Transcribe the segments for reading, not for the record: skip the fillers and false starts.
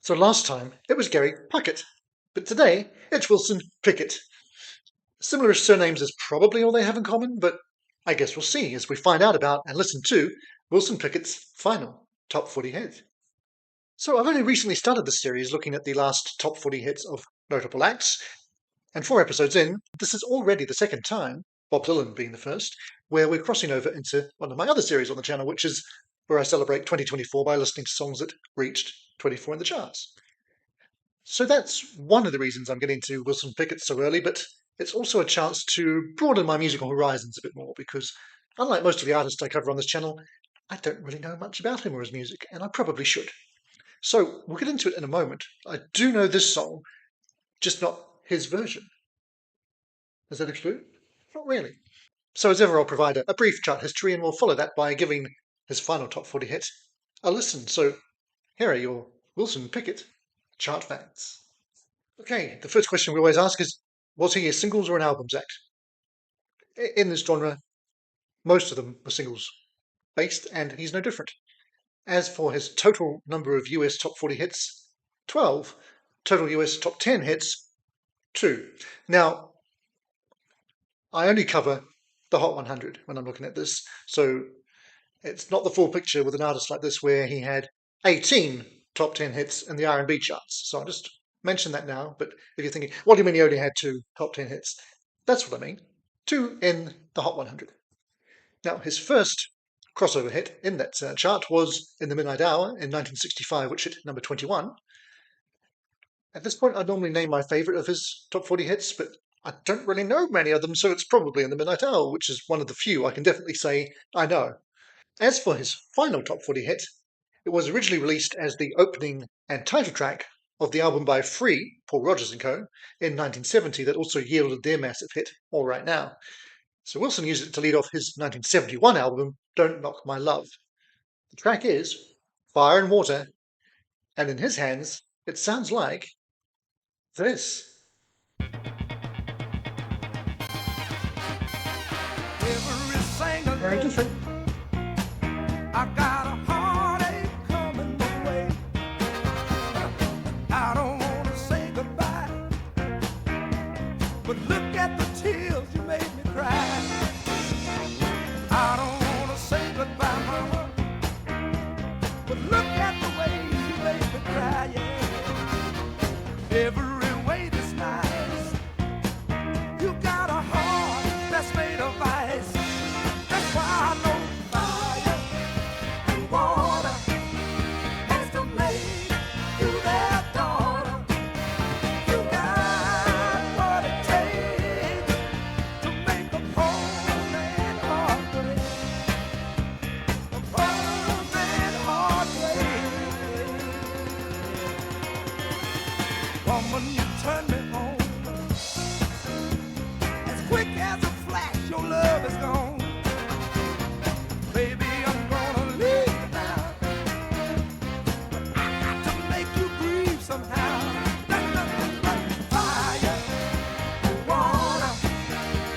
So last time it was Gary Puckett, but today it's Wilson Pickett. Similar surnames is probably all they have in common, but I guess we'll see as we find out about and listen to Wilson Pickett's final top 40 hit. So I've only recently started this series looking at the last top 40 hits of notable acts, and 4 episodes in, this is already the second time, Bob Dylan being the first, where we're crossing over into one of my other series on the channel, which is where I celebrate 2024 by listening to songs that reached 24 in the charts. So that's one of the reasons I'm getting to Wilson Pickett so early, but it's also a chance to broaden my musical horizons a bit more because, unlike most of the artists I cover on this channel, I don't really know much about him or his music, and I probably should. So we'll get into it in a moment. I do know this song, just not his version. Is that a clue? Not really. So as ever, I'll provide a brief chart history, and we'll follow that by giving his final top 40 hit a listen. So here are your Wilson Pickett chart facts. Okay, the first question we always ask is, was he a singles or an albums act? In this genre, most of them were singles based, and he's no different. As for his total number of US top 40 hits, 12. Total US top 10 hits, 2. Now, I only cover the Hot 100 when I'm looking at this, so it's not the full picture with an artist like this where he had 18 top 10 hits in the R&B charts. So I'll just mention that now, but if you're thinking, what do you mean he only had 2 top 10 hits? That's what I mean. 2 in the Hot 100. Now, his first crossover hit in that chart was In the Midnight Hour in 1965, which hit number 21. At this point, I'd normally name my favourite of his top 40 hits, but I don't really know many of them, so it's probably In the Midnight Hour, which is one of the few I can definitely say I know. As for his final top 40 hit, it was originally released as the opening and title track of the album by Free, Paul Rodgers and Co., in 1970 that also yielded their massive hit, All Right Now. So Wilson used it to lead off his 1971 album, Don't Knock My Love. The track is Fire and Water, and in his hands, it sounds like this. Very different. I got a heartache coming my way. I don't want to say goodbye, but look at the tears you made me cry. I don't want to say goodbye, mama, but look at the way you made me cry, yeah. Every way that's nice. You got a heart that's made of ice. That's why I know fire and water has to make you their daughter. You got what it takes to make a poor man heart break. A poor man heart break. Woman, you turn me on. As quick as a flash, your love is gone. Baby, I'm gonna leave you now. I got to make you breathe somehow. There's nothing but fire and water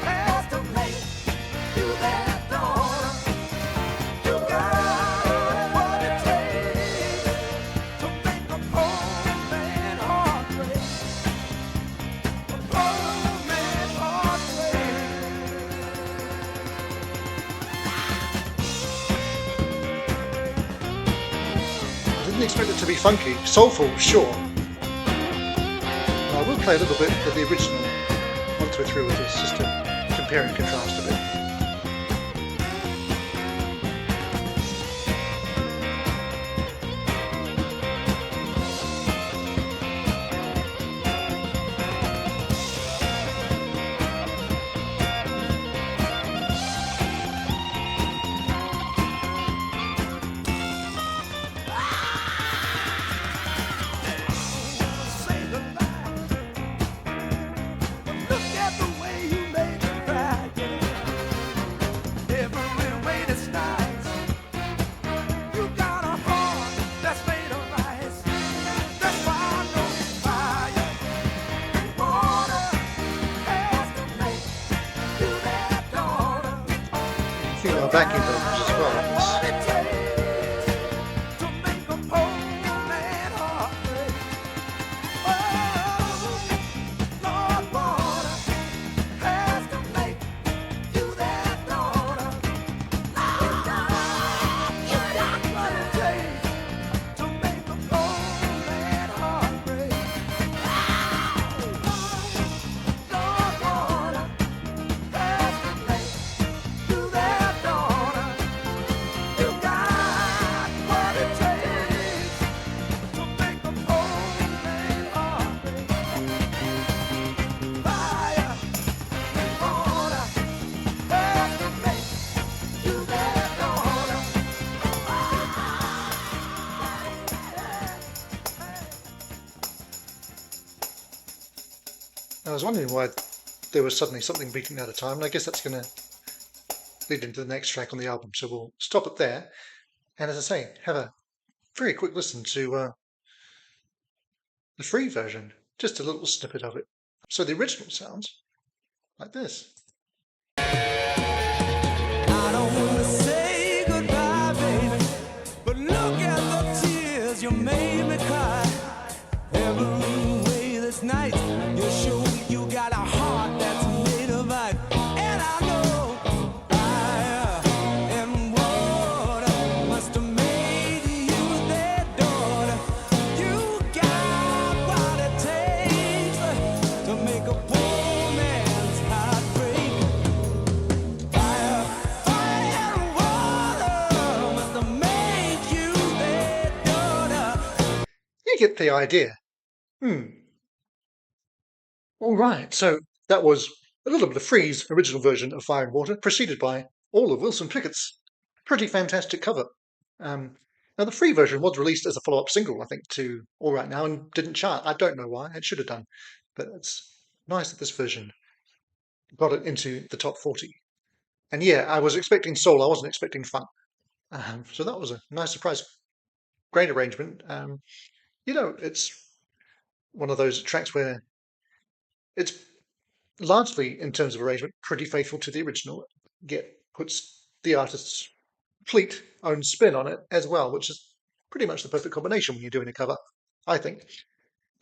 has to make you their daughter. You got what it takes to make a poor man heart break. A poor man heart break. I didn't expect it to be funky. Soulful, sure. I will play a little bit of the original once we're through with this, just to compare and contrast a bit. Say goodbye, but look at the way you made me cry, yeah. Every way that's nice. You got a heart that's made of ice. That's why I know fire and water has to make you their daughter. Female backing vocals as well. What it takes to make a poor man heart break. I was wondering why there was suddenly something beating out of time, and I guess that's going to lead into the next track on the album. So we'll stop it there. And as I say, have a very quick listen to the free version, just a little snippet of it. So the original sounds like this. I don't want to say goodbye, baby, but look at the tears you made me cry. Every way this night, you show you got a heart that's made of ice. And I know fire and water must have made you their daughter. You got what it takes to make a poor man's heart break. Fire, fire and water must have made you their daughter. You get the idea. All right, so that was a little bit of Free's original version of Fire and Water, preceded by all of Wilson Pickett's pretty fantastic cover. Now, the Free version was released as a follow-up single, I think, to All Right Now, and didn't chart. I don't know why. It should have done. But it's nice that this version got it into the top 40. And yeah, I was expecting soul. I wasn't expecting funk. So that was a nice surprise. Great arrangement. It's one of those tracks where it's largely, in terms of arrangement, pretty faithful to the original, yet puts the artist's complete own spin on it as well, which is pretty much the perfect combination when you're doing a cover, I think.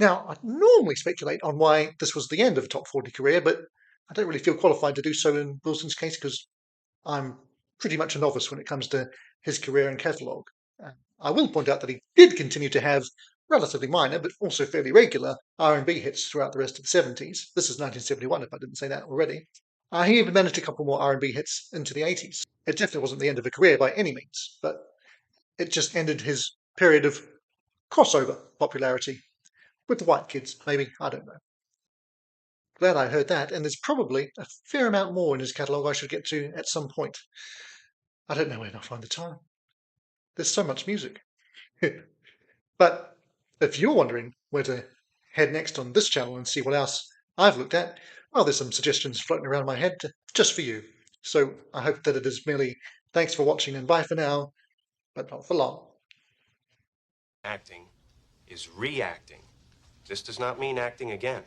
Now, I'd normally speculate on why this was the end of a top 40 career, but I don't really feel qualified to do so in Wilson's case because I'm pretty much a novice when it comes to his career and catalogue. I will point out that he did continue to have relatively minor, but also fairly regular R&B hits throughout the rest of the 70s. This is 1971, if I didn't say that already. He even managed a couple more R&B hits into the 80s. It definitely wasn't the end of a career by any means, but it just ended his period of crossover popularity with the white kids, maybe, I don't know. Glad I heard that, and there's probably a fair amount more in his catalogue I should get to at some point. I don't know where I'll find the time. There's so much music. But if you're wondering where to head next on this channel and see what else I've looked at, well, there's some suggestions floating around my head just for you. So I hope that it is merely thanks for watching and bye for now, but not for long. Acting is reacting. This does not mean acting again.